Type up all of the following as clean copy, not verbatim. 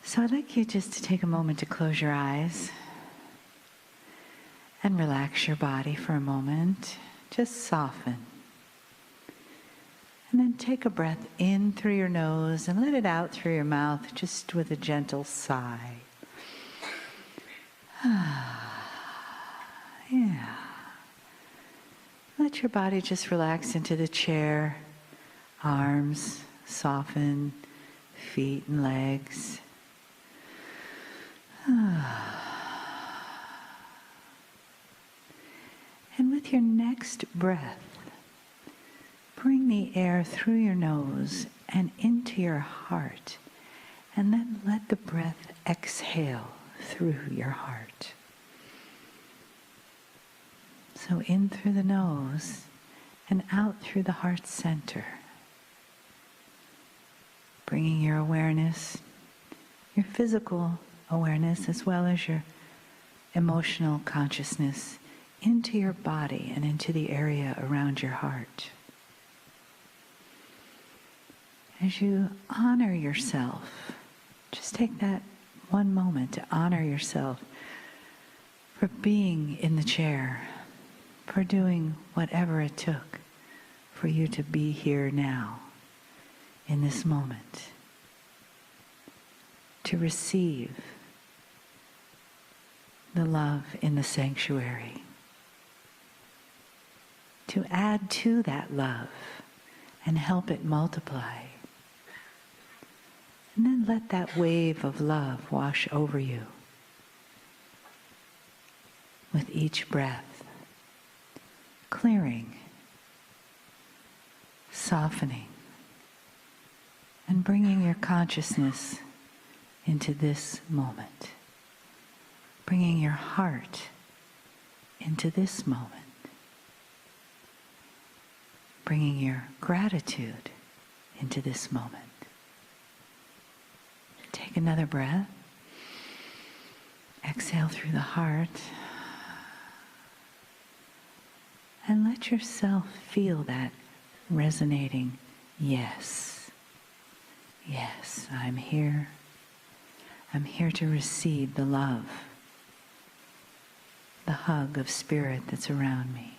So I'd like you just to take a moment to close your eyes and relax your body for a moment. Just soften. And then take a breath in through your nose and let it out through your mouth, just with a gentle sigh. Yeah. Let your body just relax into the chair, arms soften, feet and legs. And with your next breath, bring the air through your nose and into your heart, and then let the breath exhale through your heart. So in through the nose and out through the heart center, bringing your awareness, your physical awareness, as well as your emotional consciousness into your body and into the area around your heart. As you honor yourself, just take that one moment to honor yourself for being in the chair, for doing whatever it took for you to be here now, in this moment, to receive the love in the sanctuary, to add to that love and help it multiply. And then let that wave of love wash over you with each breath, clearing, softening, and bringing your consciousness into this moment, bringing your heart into this moment, bringing your gratitude into this moment. Take another breath. Exhale through the heart. And let yourself feel that resonating yes. Yes, I'm here. I'm here to receive the love, the hug of spirit that's around me.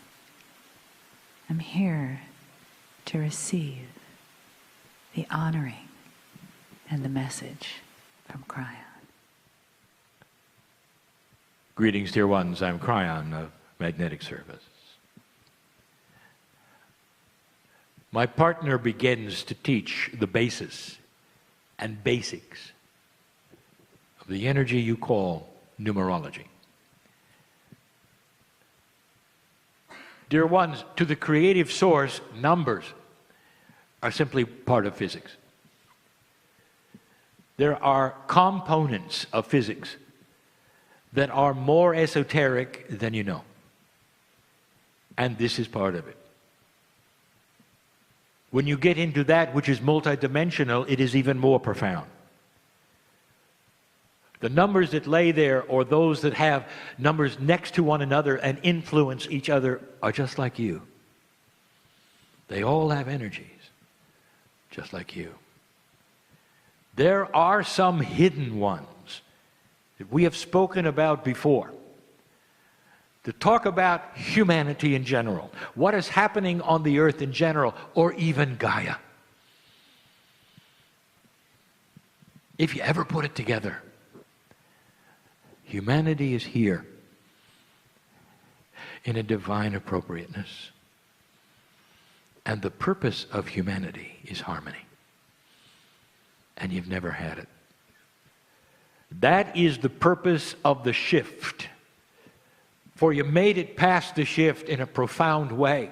I'm here to receive the honoring and the message from Kryon. Greetings, dear ones. I'm Kryon of Magnetic Service. My partner begins to teach the basis and basics of the energy you call numerology. Dear ones, to the creative source, numbers are simply part of physics. There are components of physics that are more esoteric than you know. And this is part of it. When you get into that which is multidimensional, it is even more profound. The numbers that lay there, or those that have numbers next to one another and influence each other, are just like you. They all have energies, just like you. There are some hidden ones that we have spoken about before. To talk about humanity in general, what is happening on the earth in general, or even Gaia. If you ever put it together, humanity is here in a divine appropriateness. And the purpose of humanity is harmony. And you've never had it. That is the purpose of the shift. For you made it past the shift in a profound way.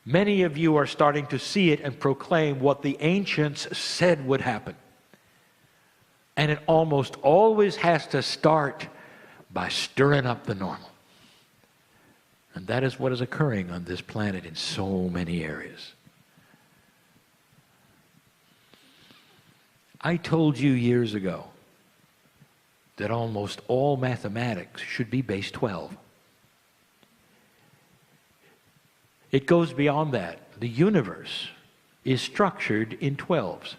Many of you are starting to see it and proclaim what the ancients said would happen. And it almost always has to start by stirring up the normal. And that is what is occurring on this planet in so many areas. I told you years ago that almost all mathematics should be base 12. It goes beyond that. The universe is structured in 12s.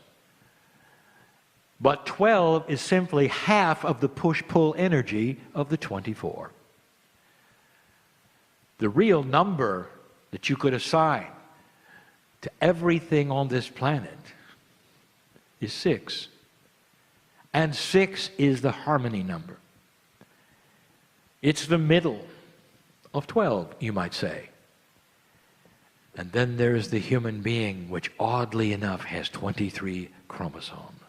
But 12 is simply half of the push-pull energy of the 24. The real number that you could assign to everything on this planet is 6. And 6 is the harmony number. It's the middle of 12, you might say. And then there's the human being, which oddly enough has 23 chromosomes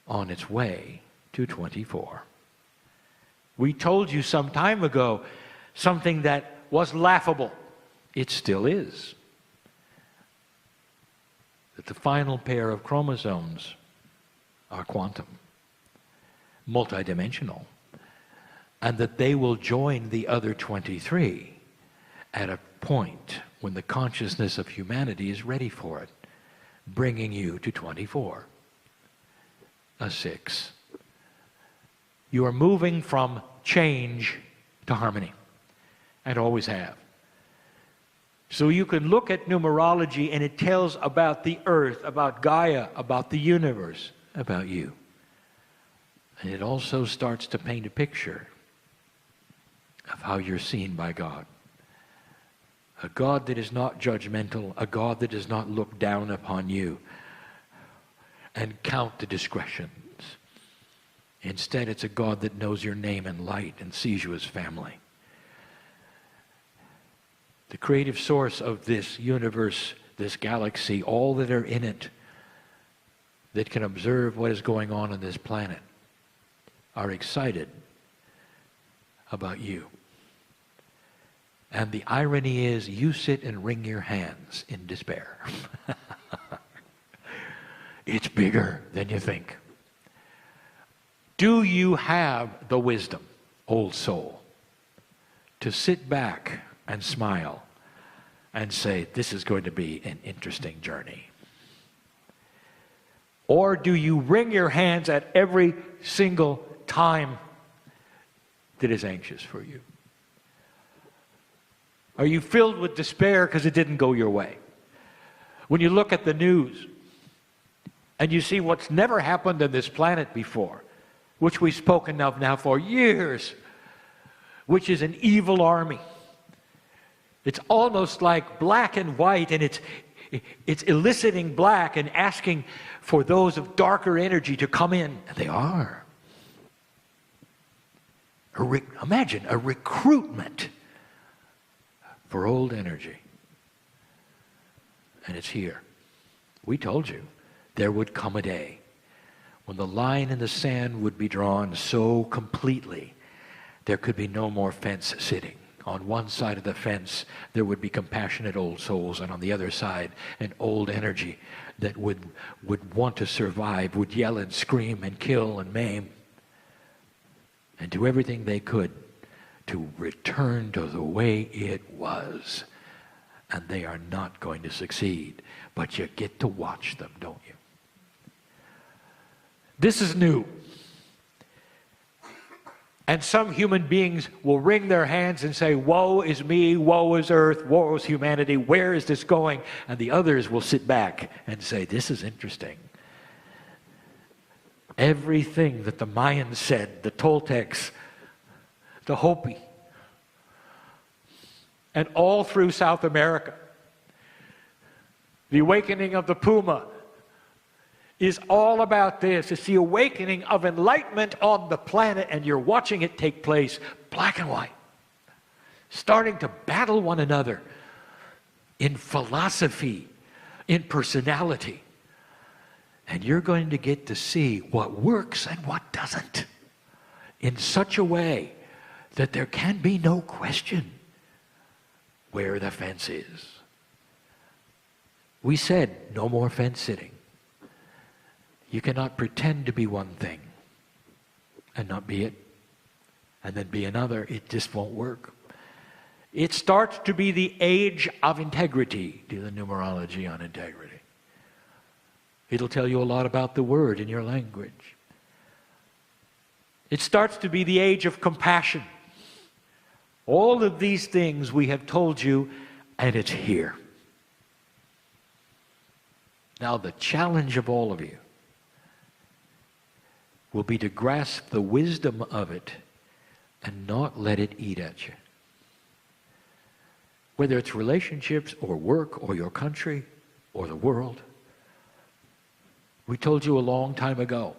on its way to 24. We told you some time ago something that was laughable. It still is. That the final pair of chromosomes are quantum, multidimensional, and that they will join the other 23 at a point when the consciousness of humanity is ready for it, bringing you to 24, a 6. You are moving from change to harmony, and always have. So you can look at numerology and it tells about the earth, about Gaia, about the universe, about you. And it also starts to paint a picture of how you're seen by God. A God that is not judgmental, a God that does not look down upon you and count the discretions. Instead, it's a God that knows your name and light and sees you as family. The creative source of this universe, this galaxy, all that are in it that can observe what is going on this planet are excited about you. And the irony is, you sit and wring your hands in despair. It's bigger than you think. Do you have the wisdom, old soul, to sit back and smile and say, this is going to be an interesting journey? Or do you wring your hands at every single time that is anxious for you? Are you filled with despair because it didn't go your way? When you look at the news and you see what's never happened on this planet before, which we've spoken of now for years, which is an evil army. It's almost like black and white, and it's eliciting black and asking for those of darker energy to come in. And they are. Imagine a recruitment for old energy. And it's here. We told you there would come a day when the line in the sand would be drawn so completely there could be no more fence sitting. On one side of the fence there would be compassionate old souls, and on the other side an old energy that would want to survive, would yell and scream and kill and maim and do everything they could to return to the way it was. And they are not going to succeed, but you get to watch them, don't you? This is new. And some human beings will wring their hands and say, woe is me, woe is earth, woe is humanity, where is this going? And the others will sit back and say, this is interesting. Everything that the Mayans said, the Toltecs, the Hopi, and all through South America, the awakening of the Puma is all about this. It's the awakening of enlightenment on the planet, and you're watching it take place, black and white, starting to battle one another in philosophy, in personality. And you're going to get to see what works and what doesn't in such a way that there can be no question where the fence is. We said no more fence sitting. You cannot pretend to be one thing and not be it, and then be another. It just won't work. It starts to be the age of integrity. Do the numerology on integrity. It'll tell you a lot about the word in your language. It starts to be the age of compassion. All of these things we have told you, and it's here. Now the challenge of all of you will be to grasp the wisdom of it and not let it eat at you. Whether it's relationships or work or your country or the world. We told you a long time ago,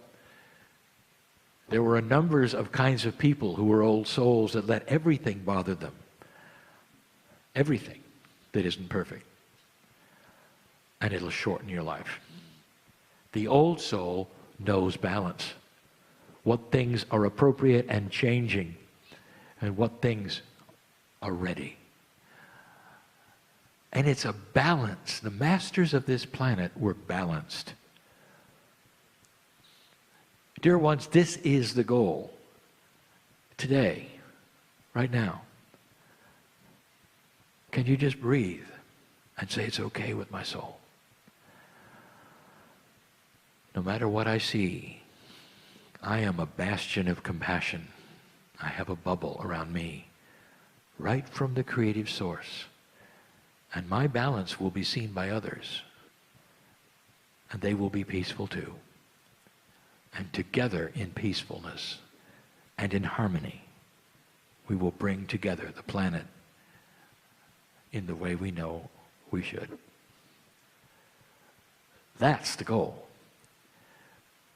there were a number of kinds of people who were old souls that let everything bother them. Everything that isn't perfect. And it'll shorten your life. The old soul knows balance. What things are appropriate and changing, and what things are ready. And it's a balance. The masters of this planet were balanced. Dear ones, this is the goal. Today, right now. Can you just breathe and say it's okay with my soul? No matter what I see, I am a bastion of compassion. I have a bubble around me, right from the creative source. And my balance will be seen by others. And they will be peaceful too. And together in peacefulness and in harmony, we will bring together the planet in the way we know we should. That's the goal.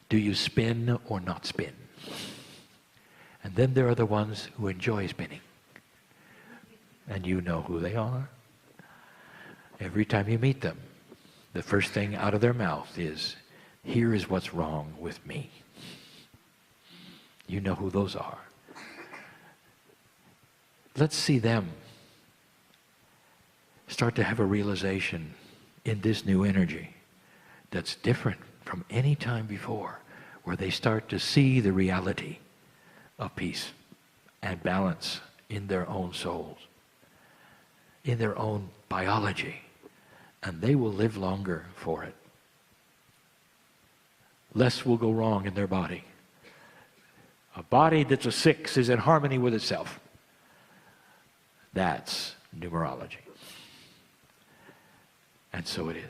Do you spin or not spin? And then there are the ones who enjoy spinning. And you know who they are. Every time you meet them, the first thing out of their mouth is, here is what's wrong with me. You know who those are. Let's see them start to have a realization in this new energy that's different from any time before, where they start to see the reality of peace and balance in their own souls, in their own biology, and they will live longer for it. Less will go wrong in their body. A body that's a 6 is in harmony with itself. That's numerology. And so it is.